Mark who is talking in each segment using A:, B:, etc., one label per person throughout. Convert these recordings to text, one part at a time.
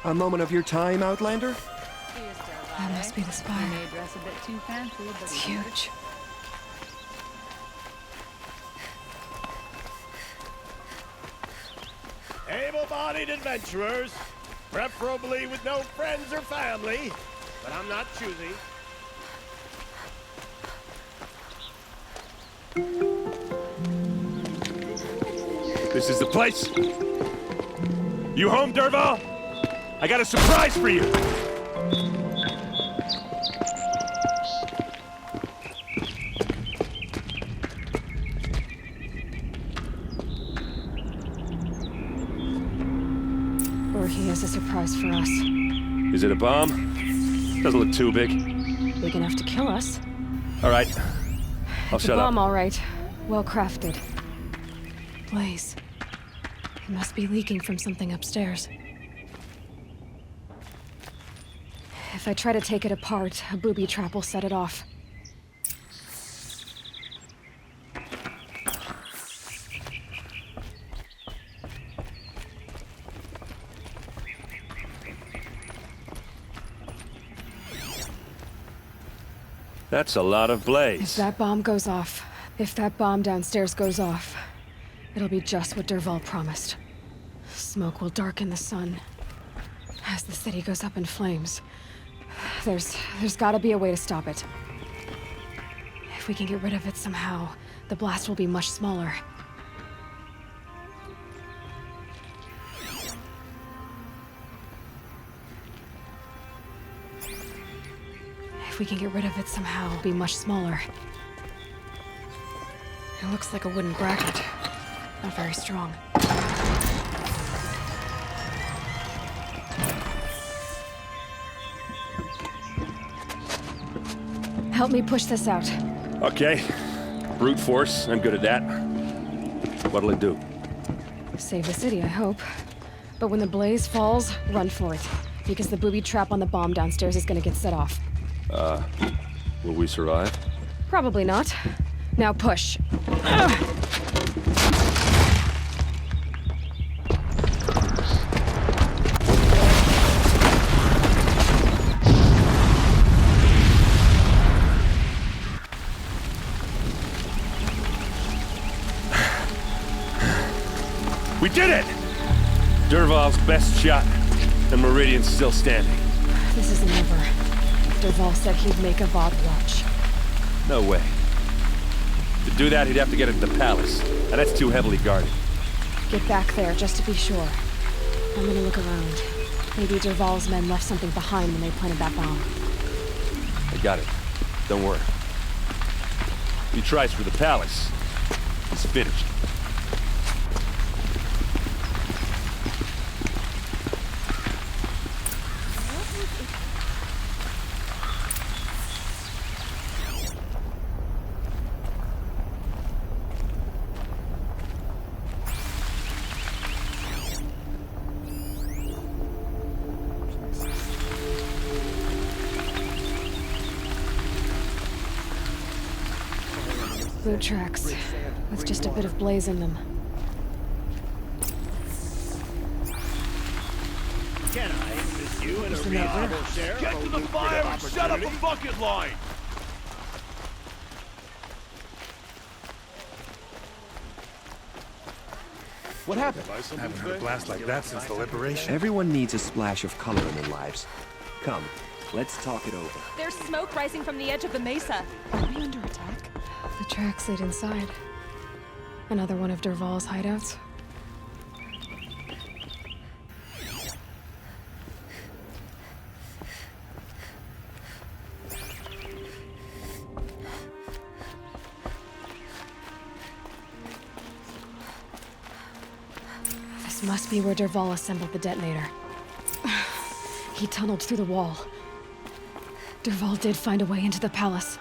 A: A moment of your time, Outlander?
B: That must be the spire.
C: May dress a bit too fancy, but
B: It's huge.
D: Able-bodied adventurers, preferably with no friends or family, but I'm not choosy.
E: This is the place. You home, Derval? I got a surprise for you.
B: Or he has a surprise for us.
E: Is it a bomb? Doesn't look too big.
B: Big enough to kill us.
E: All right. I'll
B: It's a
E: shut
B: bomb,
E: up.
B: all right. Well crafted. Blaze. It must be leaking from something upstairs. If I try to take it apart, a booby trap will set it off.
E: That's a lot of blaze.
B: If that bomb goes off, if that bomb downstairs goes off, it'll be just what Derval promised. Smoke will darken the sun. As the city goes up in flames, there's gotta be a way to stop it. If we can get rid of it somehow, the blast will be much smaller. If we can get rid of it somehow, it'll be much smaller. It looks like a wooden bracket. Not very strong. Help me push this out.
E: Okay. Brute force. I'm good at that. What'll it do?
B: Save the city, I hope. But when the blaze falls, run for it. Because the booby trap on the bomb downstairs is gonna get set off.
E: Will we survive?
B: Probably not. Now push.
E: We did it! Derval's best shot, and Meridian's still standing.
B: This isn't over. Derval said he'd make a VOD watch.
E: No way. To do that, he'd have to get into the palace, and that's too heavily guarded.
B: Get back there, just to be sure. I'm gonna look around. Maybe Derval's men left something behind when they planted that bomb.
E: I got it. Don't worry. If he tries for the palace, he's finished.
B: Boot tracks, with just a bit of blaze in them.
D: Can I assist you in a reasonable share?
E: Get to the fire and shut up the bucket line!
A: What happened?
F: Haven't heard a blast like that since the liberation.
A: Everyone needs a splash of color in their lives. Come, let's talk it over.
G: There's smoke rising from the edge of the mesa. Are we under attack?
B: The tracks lead inside. Another one of Derval's hideouts. This must be where Derval assembled the detonator. He tunneled through the wall. Derval did find a way into the palace.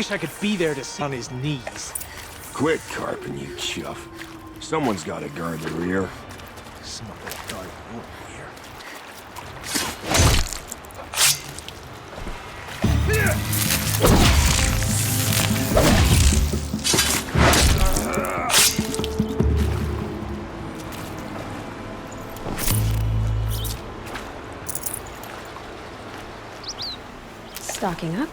F: wish I could be there to see on his knees.
D: Quit carping, you chuff. Someone's got to guard the rear.
F: Someone will guard your ear.
B: Stocking up.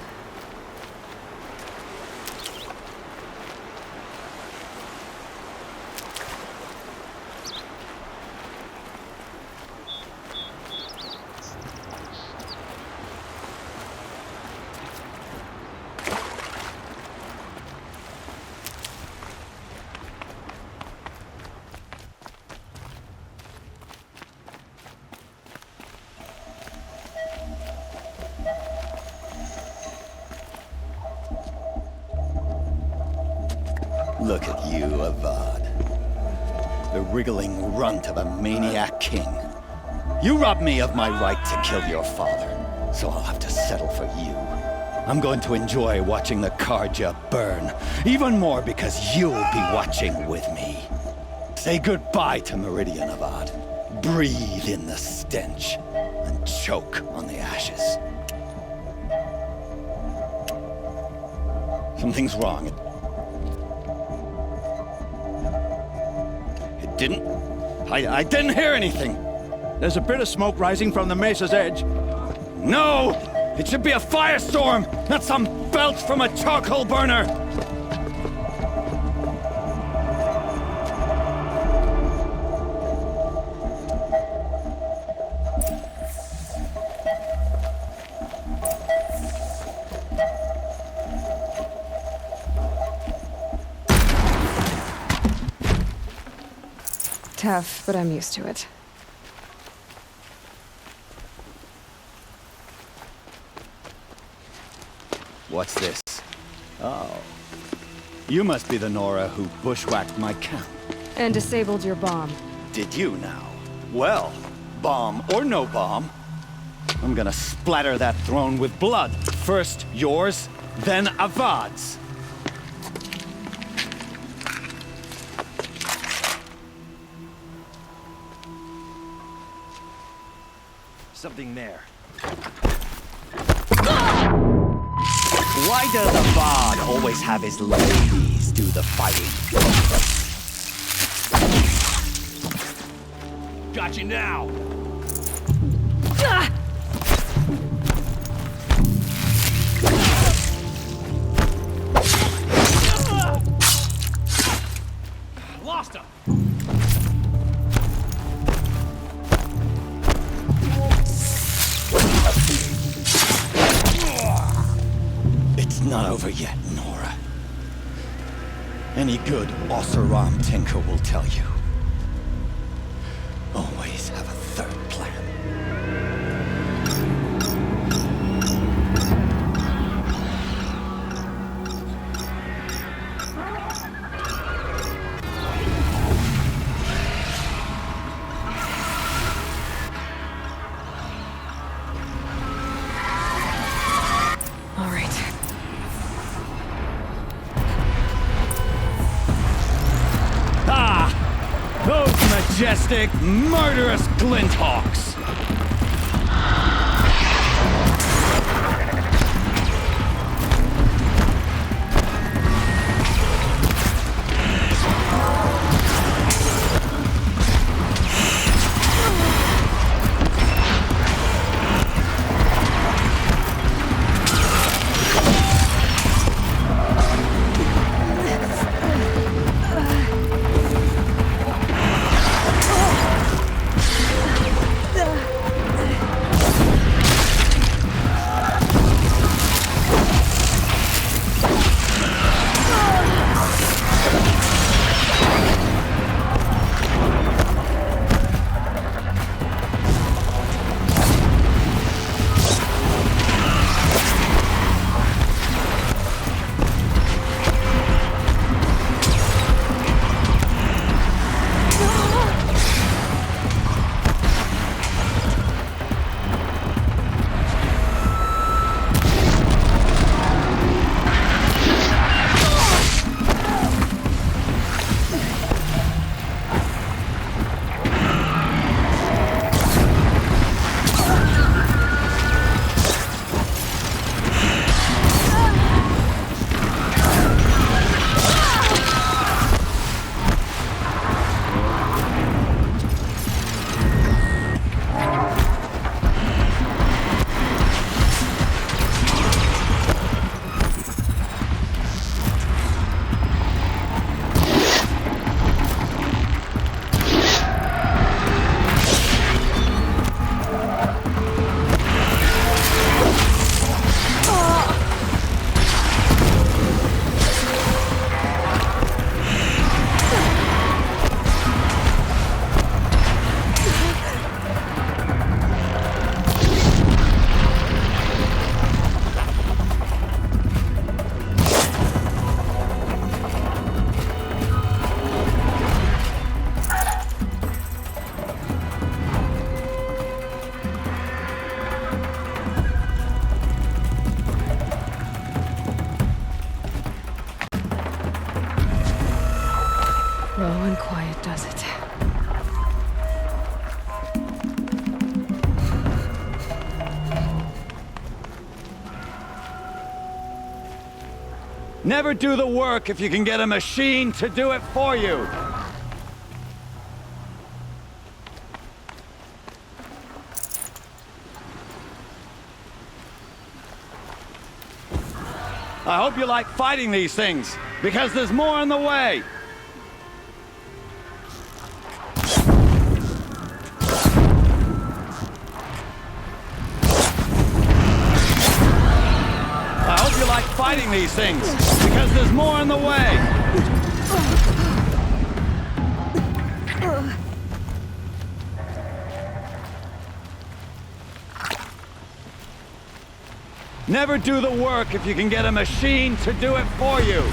H: Look at you, Avad. The wriggling runt of a maniac king. You robbed me of my right to kill your father, so I'll have to settle for you. I'm going to enjoy watching the Karja burn, even more because you'll be watching with me. Say goodbye to Meridian, Avad. Breathe in the stench, and choke on the ashes. Something's wrong. I didn't hear anything.
I: There's a bit of smoke rising from the mesa's edge.
H: No! It should be a firestorm, not some belch from a charcoal burner!
B: Tough, but I'm used to it.
H: What's this? Oh. You must be the Nora who bushwhacked my camp.
B: And disabled your bomb.
H: Did you now? Well, bomb or no bomb, I'm gonna splatter that throne with blood. First yours, then Avad's.
I: Something there.
H: Why does Avad always have his ladies do the fighting?
I: Got you now! Lost him!
H: It's not over yet, Nora. Any good Oseram tinker will tell you. Always have a third plan. Majestic, murderous Glinthawks!
B: Slow and quiet does it.
H: Never do the work if you can get a machine to do it for you. I hope you like fighting these things, because there's more on the way. I hope you like fighting these things, because there's more on the way. Never do the work if you can get a machine to do it for you.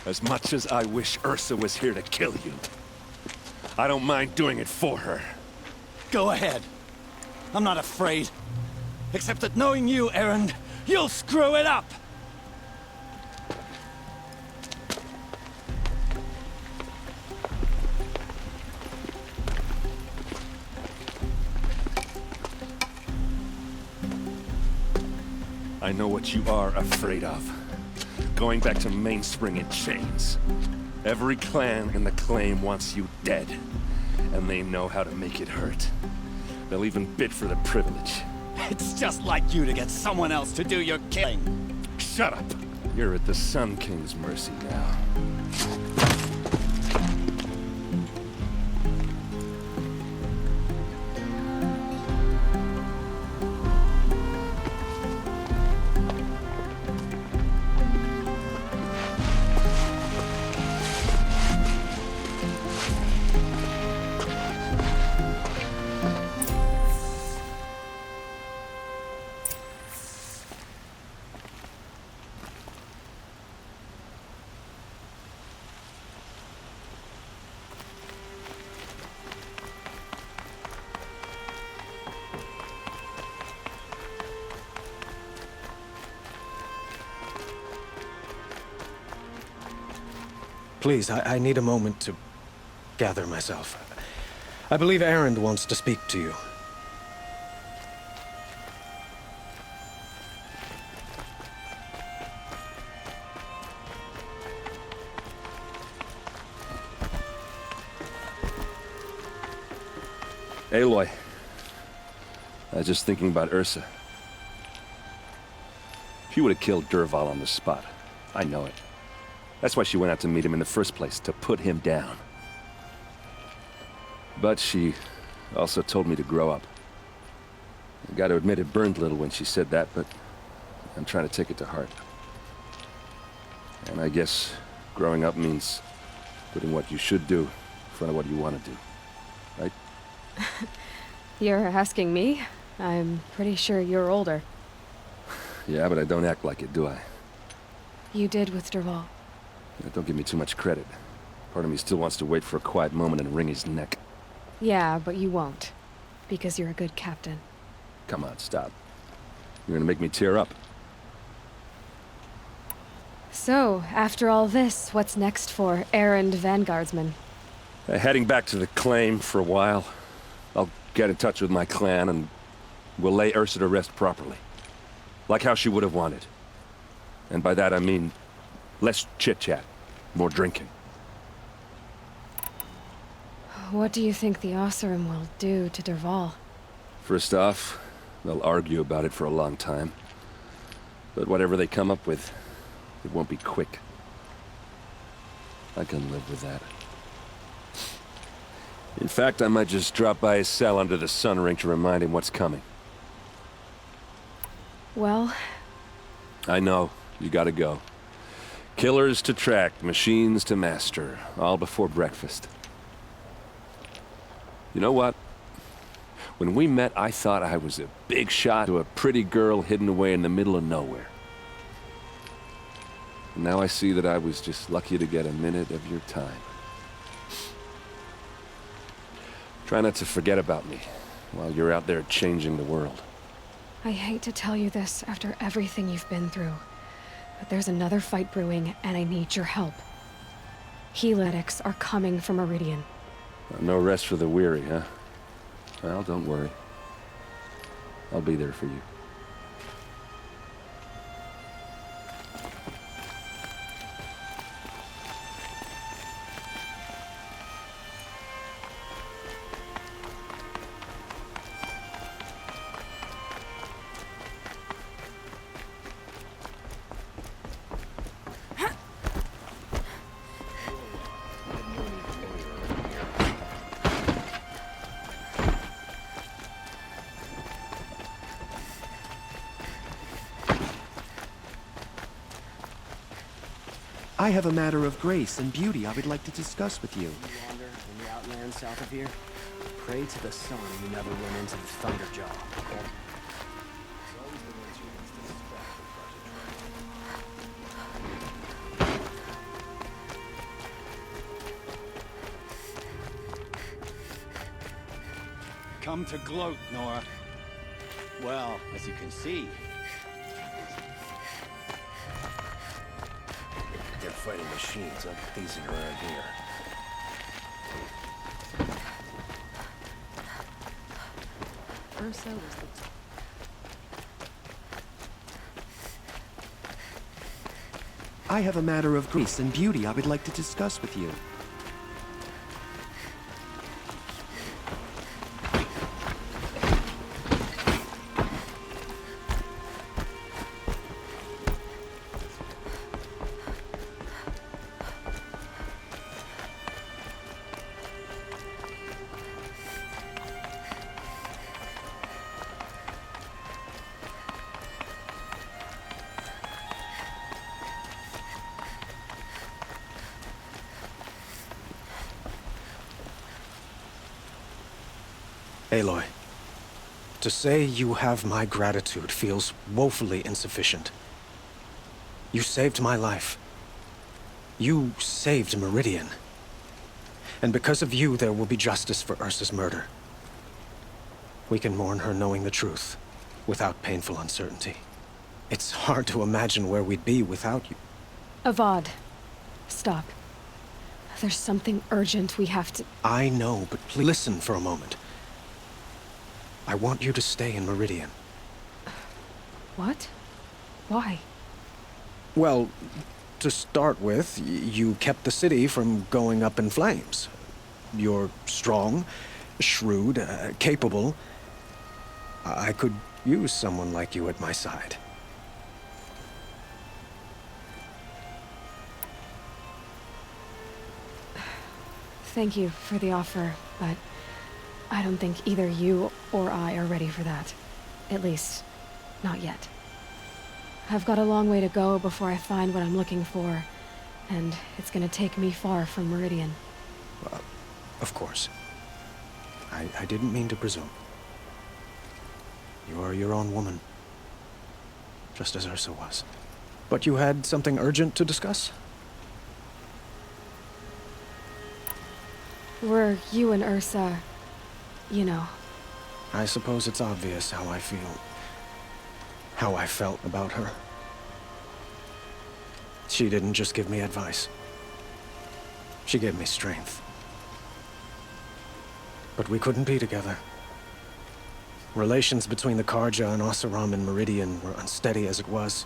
E: As much as I wish Ursa was here to kill you, I don't mind doing it for her.
H: Go ahead. I'm not afraid. Except that knowing you, Aaron, you'll screw it up!
E: I know what you are afraid of. Going back to Mainspring in chains. Every clan in the claim wants you dead. And they know how to make it hurt. They'll even bid for the privilege.
H: It's just like you to get someone else to do your killing.
E: Shut up! You're at the Sun King's mercy now.
J: Please, I need a moment to gather myself. I believe Erend wants to speak to you.
E: Aloy. I was just thinking about Ursa. She would have killed Dervahl on the spot. I know it. That's why she went out to meet him in the first place, to put him down. But she also told me to grow up. I gotta admit it burned a little when she said that, but I'm trying to take it to heart. And I guess growing up means putting what you should do in front of what you want to do. Right?
B: You're asking me? I'm pretty sure you're older.
E: Yeah, but I don't act like it, do I?
B: You did with Dervahl.
E: Don't give me too much credit. Part of me still wants to wait for a quiet moment and wring his neck.
B: Yeah, but you won't. Because you're a good captain.
E: Come on, stop. You're gonna make me tear up.
B: So, after all this, what's next for Erend Vanguardsman?
E: Heading back to the claim for a while. I'll get in touch with my clan and we'll lay Ursa to rest properly. Like how she would have wanted. And by that I mean less chit-chat, more drinking.
B: What do you think the Oseram will do to Dervahl?
E: First off, they'll argue about it for a long time. But whatever they come up with, it won't be quick. I can live with that. In fact, I might just drop by his cell under the sun ring to remind him what's coming.
B: Well...
E: I know. You gotta go. Killers to track, machines to master. All before breakfast. You know what? When we met, I thought I was a big shot to a pretty girl hidden away in the middle of nowhere. And now I see that I was just lucky to get a minute of your time. Try not to forget about me while you're out there changing the world.
B: I hate to tell you this after everything you've been through, but there's another fight brewing, and I need your help. Heletics are coming from Meridian.
E: No rest for the weary, huh? Well, don't worry. I'll be there for you.
A: I have a matter of grace and beauty I would like to discuss with you.
K: Wander in the outlands south of here. Pray to the sun you never run into the Thunderjaw.
H: Come to gloat, Nora. Well, as you can see,
D: They're fighting machines. Things are around here.
C: Ursa was the...
A: I have a matter of grace and beauty I would like to discuss with you.
J: Aloy, to say you have my gratitude feels woefully insufficient. You saved my life. You saved Meridian. And because of you, there will be justice for Ursa's murder. We can mourn her knowing the truth, without painful uncertainty. It's hard to imagine where we'd be without you.
B: Avad, stop. There's something urgent we have to...
J: I know, but please listen for a moment. I want you to stay in Meridian.
B: What? Why?
J: Well, to start with, you kept the city from going up in flames. You're strong, shrewd, capable. I could use someone like you at my side.
B: Thank you for the offer, but I don't think either you or I are ready for that. At least, not yet. I've got a long way to go before I find what I'm looking for, and it's gonna take me far from Meridian.
J: Of course. I didn't mean to presume. You are your own woman. Just as Ursa was. But you had something urgent to discuss?
B: Were you and Ursa... you know.
J: I suppose it's obvious how I feel. How I felt about her. She didn't just give me advice. She gave me strength. But we couldn't be together. Relations between the Karja and Oseram and Meridian were unsteady as it was.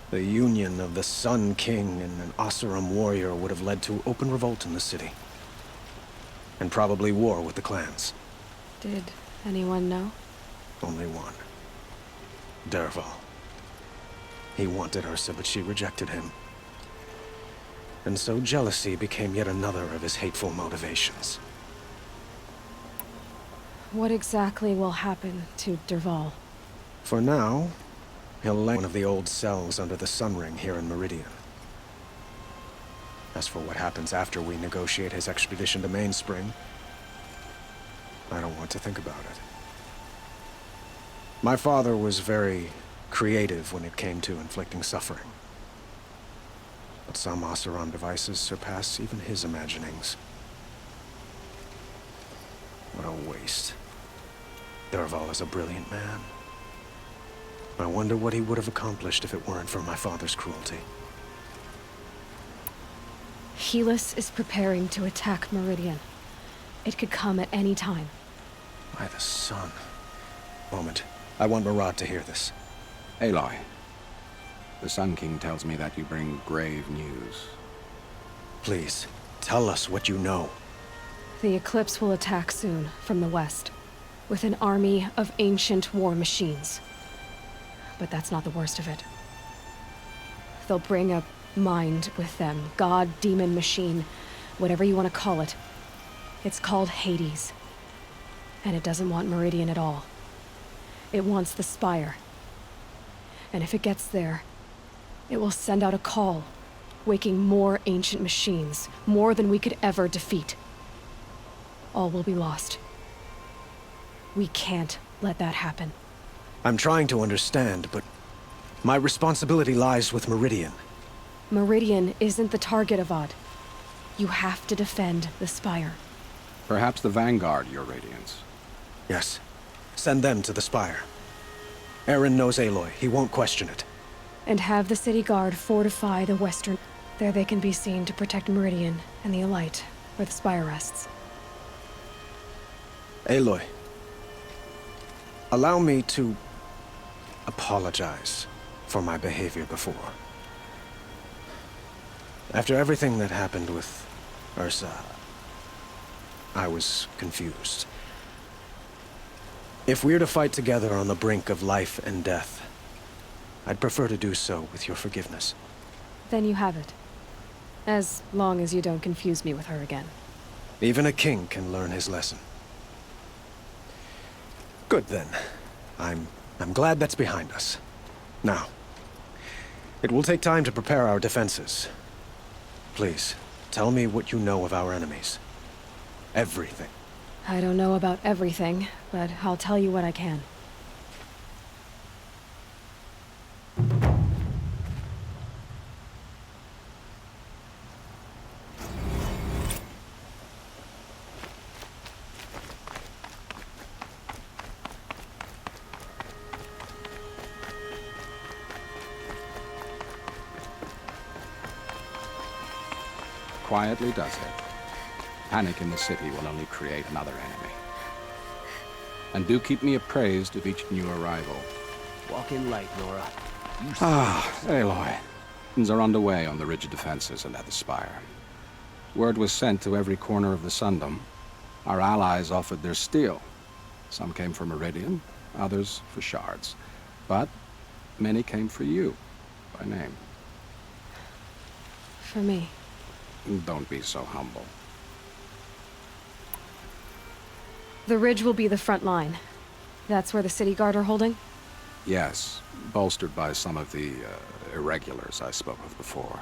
J: The union of the Sun King and an Oseram warrior would have led to open revolt in the city. And probably war with the clans.
B: Did anyone know?
J: Only one. Dervahl. He wanted Ursa, but she rejected him. And so jealousy became yet another of his hateful motivations.
B: What exactly will happen to Dervahl?
J: For now, he'll lay one of the old cells under the Sun Ring here in Meridian. As for what happens after we negotiate his extradition to Mainspring, I don't want to think about it. My father was very creative when it came to inflicting suffering. But some Oseram devices surpass even his imaginings. What a waste. Dervahl is a brilliant man. I wonder what he would have accomplished if it weren't for my father's cruelty.
B: Helis is preparing to attack Meridian. It could come at any time.
J: By the sun. Moment. I want Murad to hear this.
L: Aloy, the Sun King tells me that you bring grave news.
J: Please, tell us what you know.
B: The Eclipse will attack soon, from the west, with an army of ancient war machines. But that's not the worst of it. They'll bring a mind with them, god, demon, machine, whatever you want to call it. It's called Hades. And it doesn't want Meridian at all. It wants the Spire. And if it gets there, it will send out a call, waking more ancient machines, more than we could ever defeat. All will be lost. We can't let that happen.
J: I'm trying to understand, but my responsibility lies with Meridian.
B: Meridian isn't the target, Avad. You have to defend the Spire.
L: Perhaps the Vanguard, Your Radiance.
J: Yes. Send them to the Spire. Eren knows Aloy. He won't question it.
B: And have the city guard fortify the western... There they can be seen to protect Meridian and the Elite, where the Spire rests.
J: Aloy. Allow me to apologize for my behavior before. After everything that happened with Ursa, I was confused. If we're to fight together on the brink of life and death, I'd prefer to do so with your forgiveness.
B: Then you have it. As long as you don't confuse me with her again.
J: Even a king can learn his lesson. Good then. I'm glad that's behind us. Now, it will take time to prepare our defenses. Please, tell me what you know of our enemies. Everything.
B: I don't know about everything, but I'll tell you what I can.
L: quietly does it. Panic in the city will only create another enemy. And do keep me appraised of each new arrival.
K: Walk in light, Nora.
L: Aloy. Things are underway on the rigid defenses and at the spire. Word was sent to every corner of the Sundom. Our allies offered their steel. Some came for Meridian, others for shards. But many came for you, by name.
B: For me.
L: Don't be so humble.
B: The ridge will be the front line. That's where the city guard are holding?
L: Yes, bolstered by some of the irregulars I spoke of before.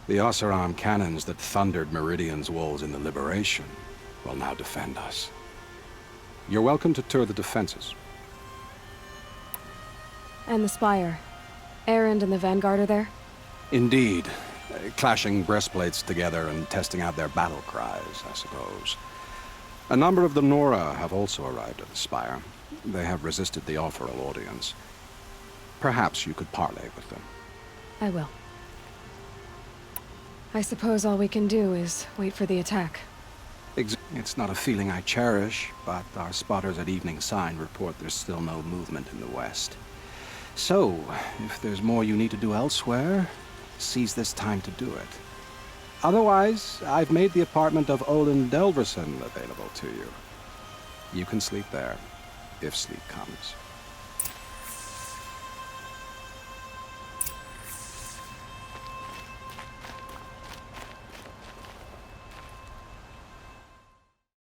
L: The Oseram cannons that thundered Meridian's walls in the Liberation will now defend us. You're welcome to tour the defenses.
B: And the spire. Erend and the Vanguard are there?
L: Indeed. Clashing breastplates together and testing out their battle cries, I suppose. A number of the Nora have also arrived at the spire. They have resisted the offer of audience. Perhaps you could parley with them.
B: I will. I suppose all we can do is wait for the attack.
L: It's not a feeling I cherish, but our spotters at Evening Sign report there's still no movement in the west. So, if there's more you need to do elsewhere, seize this time to do it. Otherwise, I've made the apartment of Olin Delverson available to you. You can sleep there, if sleep comes.